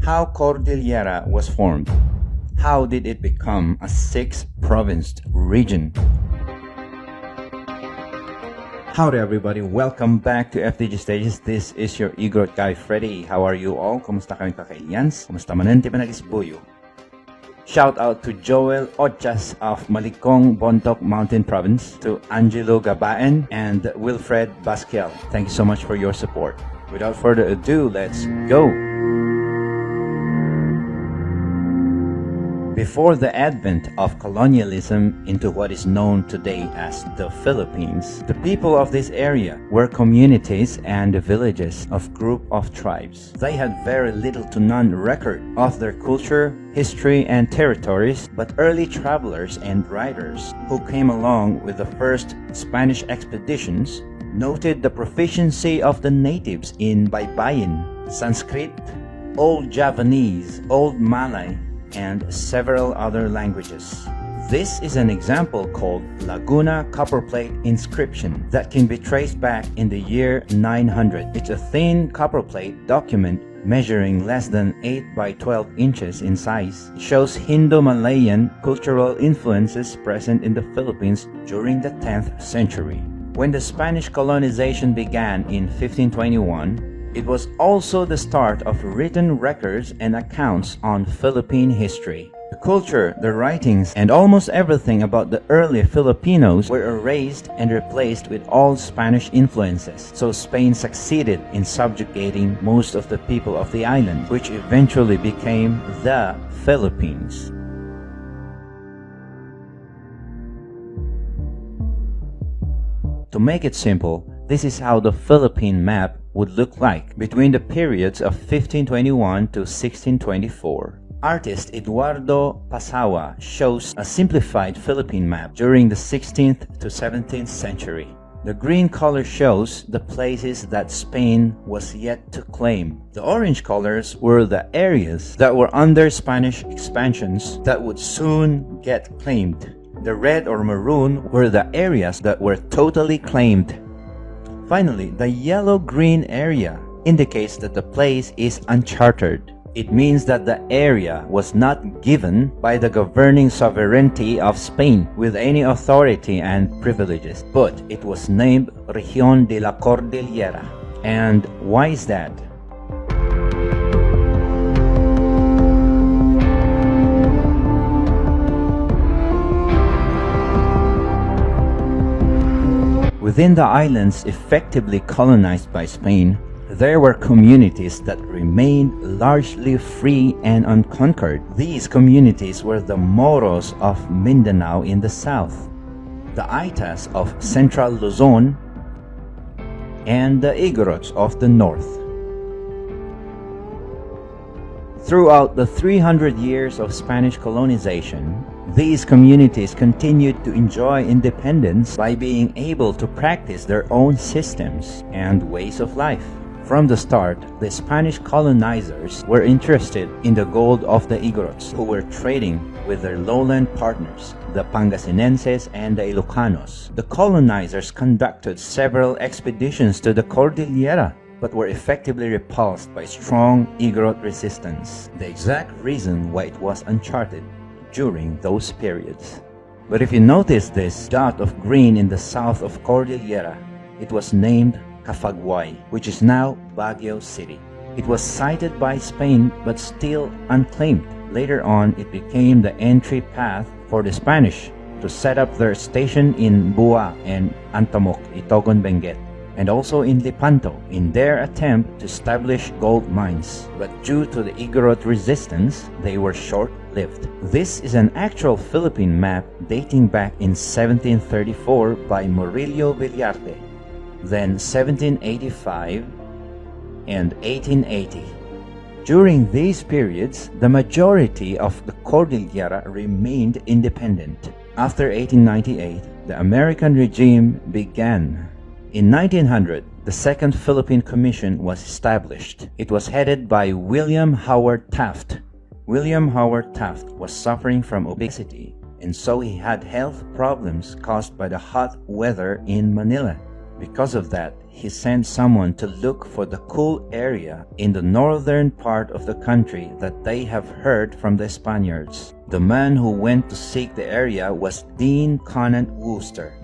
How Cordillera was formed. How did it become a six-province region? Howdy everybody, welcome back to FTG Stages. This is your Igorot guy Freddy. How are you all? Kumusta kayong kakailians? Kumusta manenti panagisbuyo? Shout out to Joel Ochas of Malikong Bontoc Mountain Province, to Angelo Gabaen and Wilfred Basquiel. Thank you so much for your support. Without further ado, let's go! Before the advent of colonialism into what is known today as the Philippines, the people of this area were communities and villages of group of tribes. They had very little to none record of their culture, history, and territories, but early travelers and writers who came along with the first Spanish expeditions noted the proficiency of the natives in Baybayin, Sanskrit, Old Javanese, Old Malay, and several other languages. This is an example called Laguna copperplate inscription that can be traced back in the year 900. It's a thin copperplate document measuring less than 8 by 12 inches in size. It shows Hindu-Malayan cultural influences present in the Philippines during the 10th century. When the Spanish colonization began in 1521, it was also the start of written records and accounts on Philippine history. The culture, the writings, and almost everything about the early Filipinos were erased and replaced with all Spanish influences. So Spain succeeded in subjugating most of the people of the island, which eventually became the Philippines. To make it simple, this is how the Philippine map would look like between the periods of 1521 to 1624. Artist Eduardo Pasawa shows a simplified Philippine map during the 16th to 17th century. The green color shows the places that Spain was yet to claim. The orange colors were the areas that were under Spanish expansions that would soon get claimed. The red or maroon were the areas that were totally claimed. Finally, the yellow-green area indicates that the place is uncharted. It means that the area was not given by the governing sovereignty of Spain with any authority and privileges, but it was named Región de la Cordillera. And why is that? Within the islands effectively colonized by Spain, there were communities that remained largely free and unconquered. These communities were the Moros of Mindanao in the south, the Aitas of central Luzon, and the Igorots of the north. Throughout the 300 years of Spanish colonization, these communities continued to enjoy independence by being able to practice their own systems and ways of life. From the start, the Spanish colonizers were interested in the gold of the Igorots, who were trading with their lowland partners, the Pangasinenses and the Ilocanos. The colonizers conducted several expeditions to the Cordillera, but were effectively repulsed by strong Igorot resistance, the exact reason why it was uncharted during those periods. But if you notice this dot of green in the south of Cordillera, it was named Cafaguay, which is now Baguio City. It was sited by Spain but still unclaimed. Later on, it became the entry path for the Spanish to set up their station in Bua and Antamok, Itogon, Benguet, and also in Lepanto in their attempt to establish gold mines. But due to the Igorot resistance, they were short-lived. This is an actual Philippine map dating back in 1734 by Murillo Villarte, then 1785 and 1880. During these periods, the majority of the Cordillera remained independent. After 1898, the American regime began. In 1900, the Second Philippine Commission was established. It was headed by William Howard Taft. William Howard Taft was suffering from obesity, and so he had health problems caused by the hot weather in Manila. Because of that, he sent someone to look for the cool area in the northern part of the country that they have heard from the Spaniards. The man who went to seek the area was Dean Conant Wooster.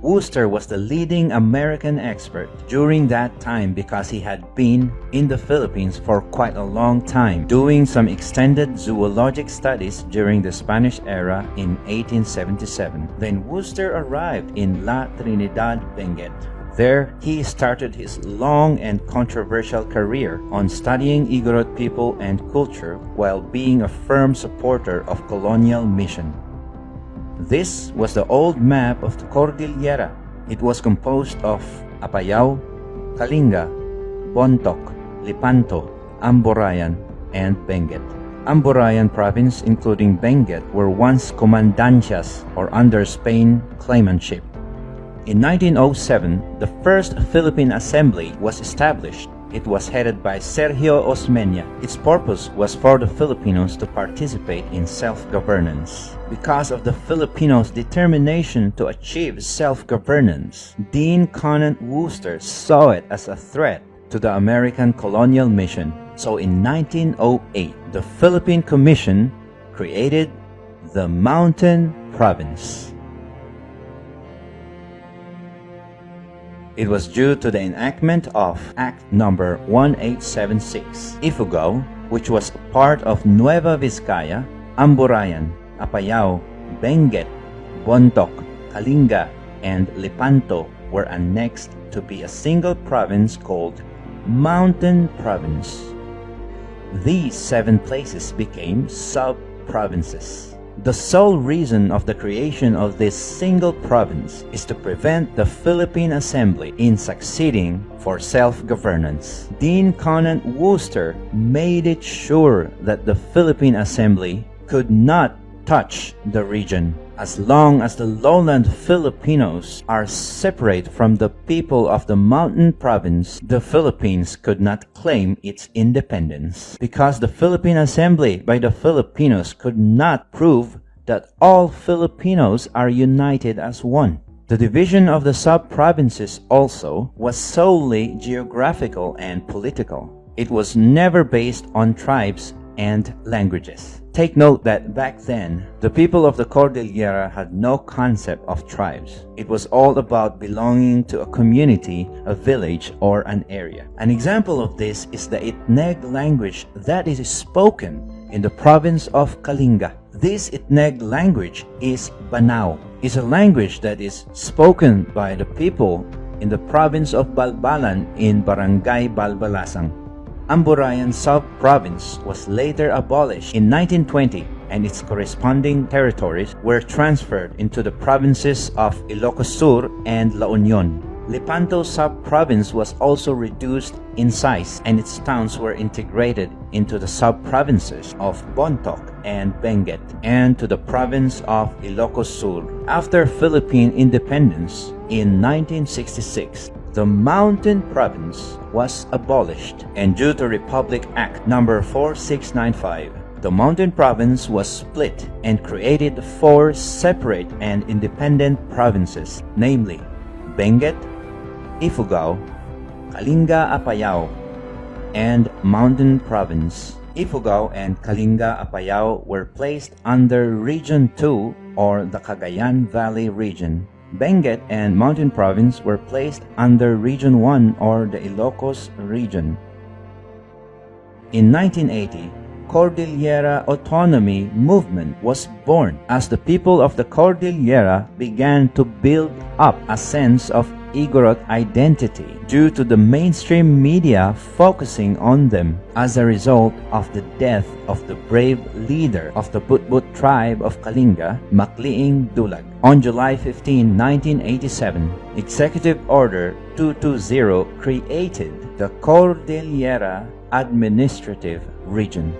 Wooster was the leading American expert during that time because he had been in the Philippines for quite a long time, doing some extended zoologic studies during the Spanish era in 1877. Then Wooster arrived in La Trinidad, Benguet. There, he started his long and controversial career on studying Igorot people and culture while being a firm supporter of colonial mission. This was the old map of the Cordillera. It was composed of Apayao, Kalinga, Bontoc, Lipanto, Amborayan, and Benguet. Amborayan province, including Benguet, were once comandancias or under Spain claimantship. In 1907, the first Philippine Assembly was established. It was headed by Sergio Osmeña. Its purpose was for the Filipinos to participate in self-governance. Because of the Filipinos' determination to achieve self-governance, Dean Conant Wooster saw it as a threat to the American colonial mission. So in 1908, the Philippine Commission created the Mountain Province. It was due to the enactment of Act No. 1876. Ifugao, which was part of Nueva Vizcaya, Amborayan, Apayao, Benguet, Bontoc, Kalinga, and Lipanto were annexed to be a single province called Mountain Province. These 7 places became sub-provinces. The sole reason of the creation of this single province is to prevent the Philippine Assembly in succeeding for self-governance. Dean Conant Wooster made it sure that the Philippine Assembly could not touch the region. As long as the lowland Filipinos are separate from the people of the mountain province, the Philippines could not claim its independence. Because the Philippine Assembly by the Filipinos could not prove that all Filipinos are united as one. The division of the sub-provinces also was solely geographical and political. It was never based on tribes and languages. Take note that back then, the people of the Cordillera had no concept of tribes. It was all about belonging to a community, a village, or an area. An example of this is the Itneg language that is spoken in the province of Kalinga. This Itneg language is Banao. It's a language that is spoken by the people in the province of Balbalan in Barangay Balbalasang. Amborayan sub-province was later abolished in 1920 and its corresponding territories were transferred into the provinces of Ilocos Sur and La Union. Lipanto sub-province was also reduced in size and its towns were integrated into the sub-provinces of Bontoc and Benguet and to the province of Ilocos Sur. After Philippine independence in 1966, the Mountain Province was abolished, and due to Republic Act No. 4695, the Mountain Province was split and created 4 separate and independent provinces, namely Benguet, Ifugao, Kalinga Apayao, and Mountain Province. Ifugao and Kalinga Apayao were placed under Region 2 or the Cagayan Valley region. Benguet and Mountain Province were placed under Region 1 or the Ilocos region. In 1980, Cordillera Autonomy Movement was born as the people of the Cordillera began to build up a sense of Igorot identity due to the mainstream media focusing on them as a result of the death of the brave leader of the Butbut tribe of Kalinga, Makliing Dulag. On July 15, 1987, Executive Order 220 created the Cordillera Administrative Region.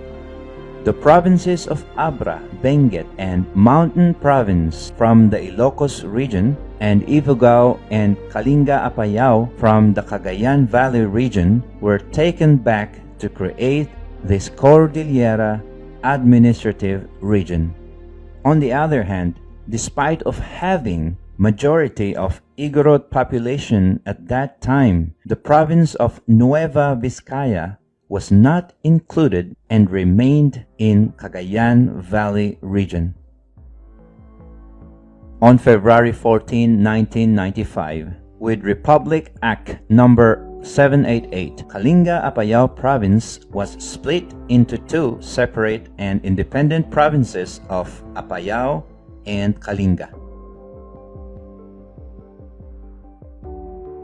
The provinces of Abra, Benguet, and Mountain Province from the Ilocos region and Ifugao and Kalinga Apayao from the Cagayan Valley region were taken back to create this Cordillera Administrative Region. On the other hand, despite of having majority of Igorot population at that time, the province of Nueva Vizcaya was not included and remained in Cagayan Valley region. On February 14, 1995, with Republic Act number 788, Kalinga-Apayao province was split into two separate and independent provinces of Apayao and Kalinga.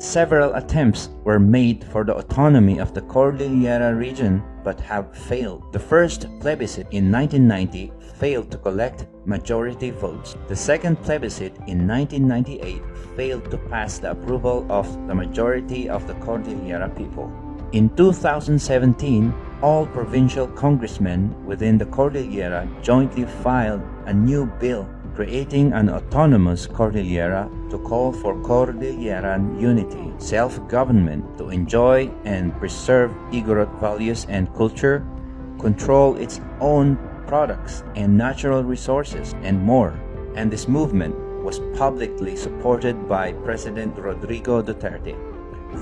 Several attempts were made for the autonomy of the Cordillera region but have failed. The first plebiscite in 1990 failed to collect majority votes. The second plebiscite in 1998 failed to pass the approval of the majority of the Cordillera people. In 2017, all provincial congressmen within the Cordillera jointly filed a new bill creating an autonomous Cordillera to call for Cordilleran unity, self-government to enjoy and preserve Igorot values and culture, control its own products and natural resources, and more. And this movement was publicly supported by President Rodrigo Duterte.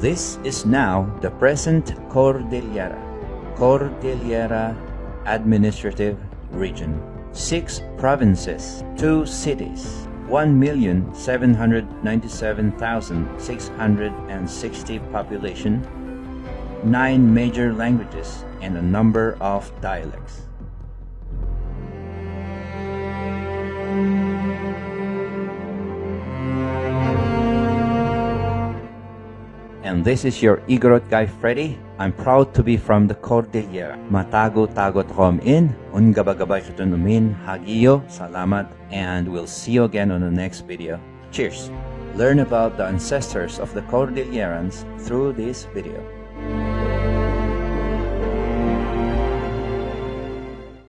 This is now the present Cordillera Administrative Region. 6 provinces, 2 cities, 1,797,660 population, 9 major languages, and a number of dialects. And this is your Igorot guy Freddy. I'm proud to be from the Cordillera. Matago-tagot in, ungabagabay katunumin, hagiyo, salamat, and we'll see you again on the next video. Cheers! Learn about the ancestors of the Cordillerans through this video.